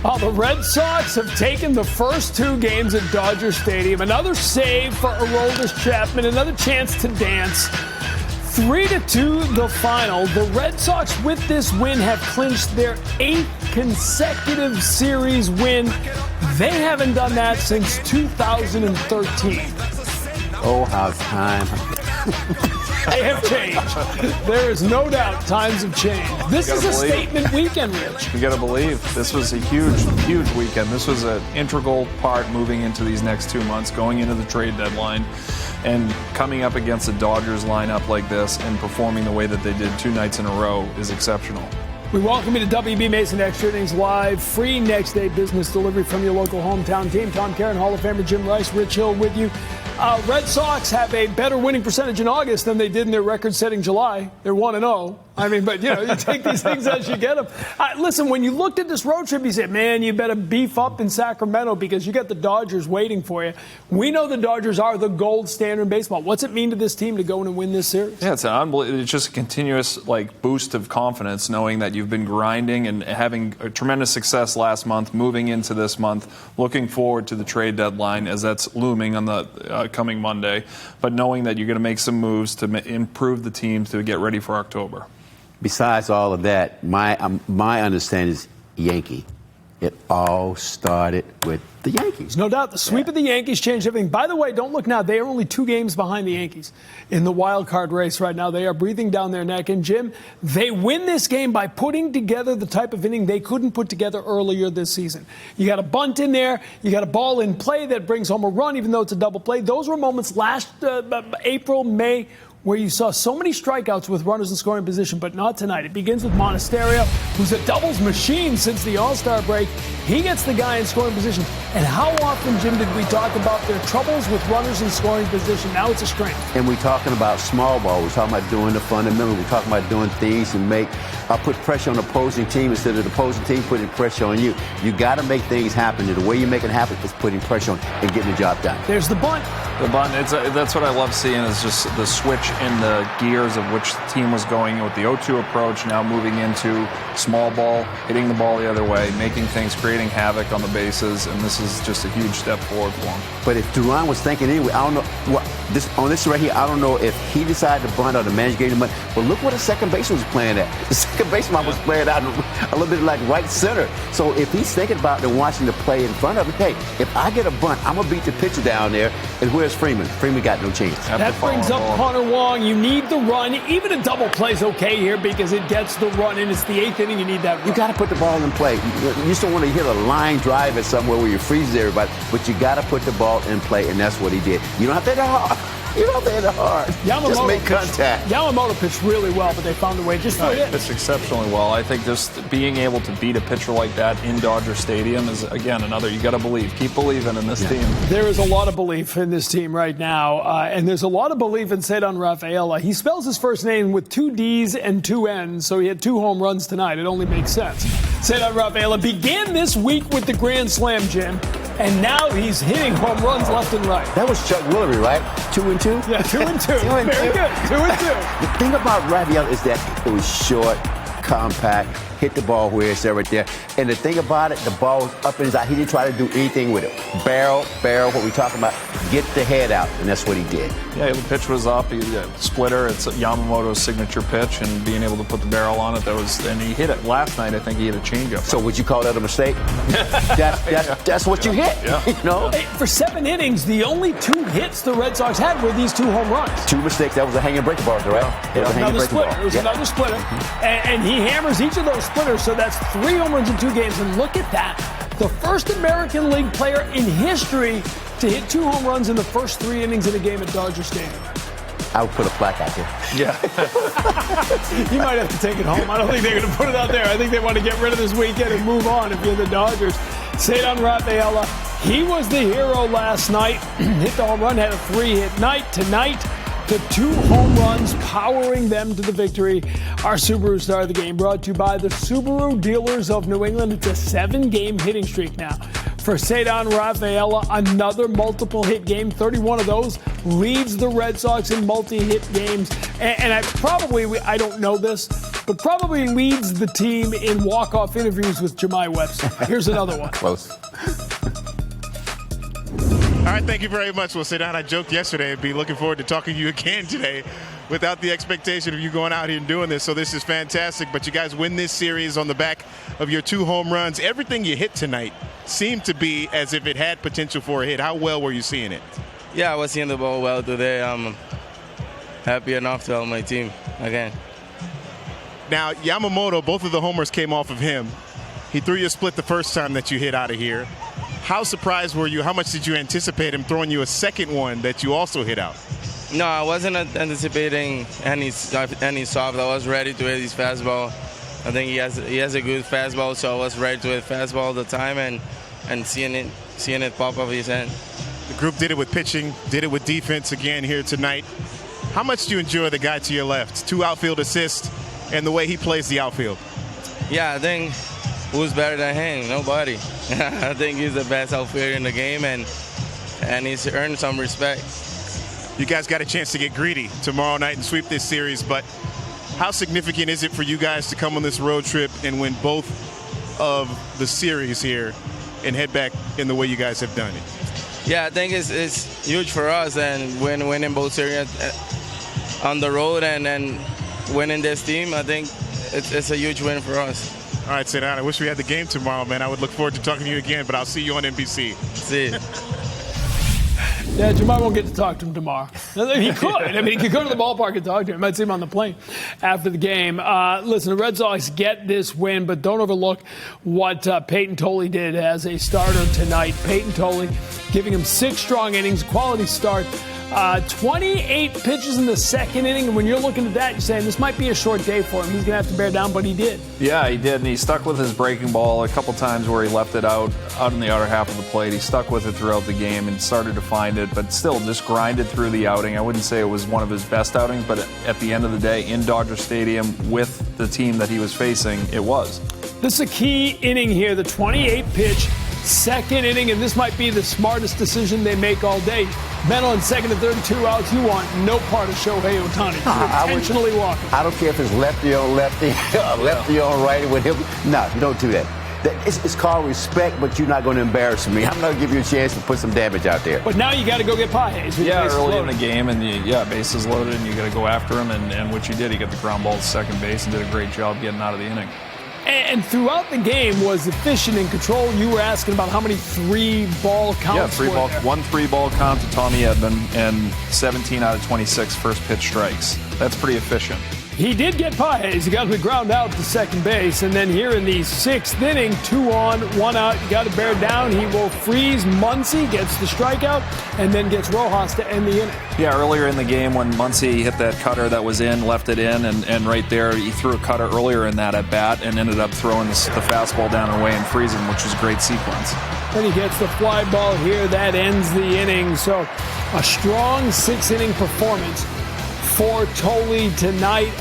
Well, the Red Sox have taken the first two games at Dodger Stadium. Another save for Aroldis Chapman, another chance to dance. 3-2 the final. The Red Sox, with this win, have clinched their 8th consecutive series win. They haven't done that since 2013. Oh, how time. They have changed. There is no doubt times have changed. This is a statement weekend, Rich. You got to believe this was a huge, huge weekend. This was an integral part moving into these next 2 months, going into the trade deadline, and coming up against the Dodgers lineup like this and performing the way that they did 2 nights in a row is exceptional. We welcome you to WB Mason Extra Innings Live, free next-day business delivery from your local hometown team. Tom Caron, Hall of Famer Jim Rice, Rich Hill with you. Red Sox have a better winning percentage in August than they did in their record-setting July. They're 1-0. I mean, but, you take these things as you get them. Listen, when you looked at this road trip, you said, man, you better beef up in Sacramento because you got the Dodgers waiting for you. We know the Dodgers are the gold standard in baseball. What's it mean to this team to go in and win this series? Yeah, it's just a continuous boost of confidence knowing that you've been grinding and having a tremendous success last month, moving into this month, looking forward to the trade deadline as that's looming on the coming Monday, but knowing that you're going to make some moves to improve the team to get ready for October. Besides all of that, my understanding is Yankee. It all started with the Yankees. No doubt. The sweep of the Yankees changed everything. By the way, don't look now. They are only 2 games behind the Yankees in the wild card race right now. They are breathing down their neck. And, Jim, they win this game by putting together the type of inning they couldn't put together earlier this season. You got a bunt in there. You got a ball in play that brings home a run, even though it's a double play. Those were moments last April, May, where you saw so many strikeouts with runners in scoring position, but not tonight. It begins with Monasterio, who's a doubles machine since the All-Star break. He gets the guy in scoring position. And how often, Jim, did we talk about their troubles with runners in scoring position? Now it's a strength. And we're talking about small ball. We're talking about doing the fundamental. We're talking about doing things to put pressure on the opposing team instead of the opposing team putting pressure on you. You got to make things happen. And the way you make it happen is putting pressure on and getting the job done. There's the bunt. The bunt, that's what I love seeing is just the switch in the gears of which the team was going with the 0-2 approach, now moving into small ball, hitting the ball the other way, making things, creating havoc on the bases, and this is just a huge step forward for him. But if Duran was thinking anyway, I don't know on this right here, I don't know if he decided to bunt or the manager gave him money. But look what the second baseman was playing at. The second baseman was playing out a little bit like right center. So if he's thinking about and watching the play in front of him, hey, if I get a bunt, I'm gonna beat the pitcher down there. And where's Freeman? Freeman got no chance. That brings up Connor Wong. You need the run. Even a double play's okay here because it gets the run in. It's the 8th inning. You need that run. You got to put the ball in play. You just don't want to hit a line drive at somewhere where you freeze everybody, but you got to put the ball in play, and that's what he did. You don't have to hit it hard. You don't have to hit it hard. Just make contact. Yamamoto pitched really well, but they found a way just to hit. Pitched exceptionally well. I think just being able to beat a pitcher like that in Dodger Stadium is, again, another, you got to believe. Keep believing in this team. There is a lot of belief in this team right now, and there's a lot of belief in Ceddanne Rafaela. He spells his first name with 2 D's and 2 N's, so he had 2 home runs tonight. It only makes sense. Ceddanne Rafaela began this week with the Grand Slam, Jim, and now he's hitting home runs left and right. That was Chuck Woolery, right? 2-2? Yeah, 2-2. Very good. 2-2. The thing about Rafaela is that it was short, compact, hit the ball where it's right there. And the thing about it, the ball was up in his eye. He didn't try to do anything with it. Barrel, what we talking about, get the head out, and that's what he did. Yeah, the pitch was up. He splitter. It's Yamamoto's signature pitch, and being able to put the barrel on it, and he hit it last night. I think he hit a changeup. So would you call that a mistake? That's what you hit. Yeah. You know. Hey, for 7 innings, the only 2 hits the Red Sox had were these 2 home runs. 2 mistakes. That was a hanging breaking ball, right? It was another splitter. It was another splitter, and he hammers each of those splitters. So that's 3 home runs in 2 games. And look at that. The first American League player in history to hit 2 home runs in the first 3 innings in a game at Dodger Stadium. I would put a plaque out there. Yeah. You might have to take it home. I don't think they're going to put it out there. I think they want to get rid of this weekend and move on if you're the Dodgers. Ceddanne Rafaela, he was the hero last night. Hit the home run, had a 3-hit night. Tonight, the 2 home runs powering them to the victory. Our Subaru star of the game brought to you by the Subaru dealers of New England. It's a 7-game hitting streak now for Ceddanne Rafaela. Another multiple hit game. 31 of those. Leads the Red Sox in multi-hit games. And I don't know this, but probably leads the team in walk-off interviews with Jemai Webster. Here's another one. Close. All right, thank you very much. Well, Ceddanne, I joked yesterday I'd be looking forward to talking to you again today without the expectation of you going out here and doing this. So this is fantastic. But you guys win this series on the back of your 2 home runs. Everything you hit tonight seemed to be as if it had potential for a hit. How well were you seeing it? Yeah, I was seeing the ball well today. I'm happy enough to help my team again. Now, Yamamoto, both of the homers came off of him. He threw you a split the first time that you hit out of here. How surprised were you? How much did you anticipate him throwing you a second one that you also hit out? No, I wasn't anticipating any soft. I was ready to hit his fastball. I think he has a good fastball, so I was ready to hit fastball all the time and seeing it pop off his hand. The group did it with pitching, did it with defense again here tonight. How much do you enjoy the guy to your left? 2 outfield assists and the way he plays the outfield. Yeah, I think who's better than him? Nobody. I think he's the best outfielder in the game, and he's earned some respect. You guys got a chance to get greedy tomorrow night and sweep this series, but how significant is it for you guys to come on this road trip and win both of the series here and head back in the way you guys have done it? Yeah, I think it's huge for us, and winning both series on the road and winning this team, I think it's a huge win for us. All right, Ceddanne, I wish we had the game tomorrow, man. I would look forward to talking to you again, but I'll see you on NBC. See you. Yeah, Jemai won't get to talk to him tomorrow. He could. I mean, he could go to the ballpark and talk to him. Might see him on the plane after the game. Listen, the Red Sox get this win, but don't overlook what Peyton Tolle did as a starter tonight. Peyton Tolle giving him 6 strong innings, quality start. 28 pitches in the second inning, and when you're looking at that, you're saying this might be a short day for him. He's going to have to bear down, but he did. Yeah, he did, and he stuck with his breaking ball a couple times where he left it out in the outer half of the plate. He stuck with it throughout the game and started to find it, but still just grinded through the outing. I wouldn't say it was one of his best outings, but at the end of the day, in Dodger Stadium with the team that he was facing, it was. This is a key inning here, the 28-pitch second inning, and this might be the smartest decision they make all day. Men on second and third and 2 outs, you want no part of Shohei Ohtani. You're intentionally walking. I don't care if it's lefty on lefty, lefty on righty with him. No, you don't do that. It's called respect, but you're not going to embarrass me. I'm going to give you a chance to put some damage out there. But now you got to go get Pages. Yeah, early in the game, and bases loaded, and you got to go after him, and what you did, he got the ground ball to second base and did a great job getting out of the inning. And throughout the game was efficient in control. You were asking about how many 3-ball counts were there. 1 3-ball count to Tommy Edman and 17 out of 26 first pitch strikes. That's pretty efficient. He did get Pages. He got the ground out to second base. And then here in the 6th inning, 2 on, 1 out. You got to bear down. He will freeze Muncy, gets the strikeout, and then gets Rojas to end the inning. Yeah, earlier in the game when Muncy hit that cutter that was in, left it in, and right there he threw a cutter earlier in that at bat and ended up throwing the fastball down and away and freezing, which was a great sequence. Then he gets the fly ball here. That ends the inning. So a strong 6-inning performance for Tolle tonight.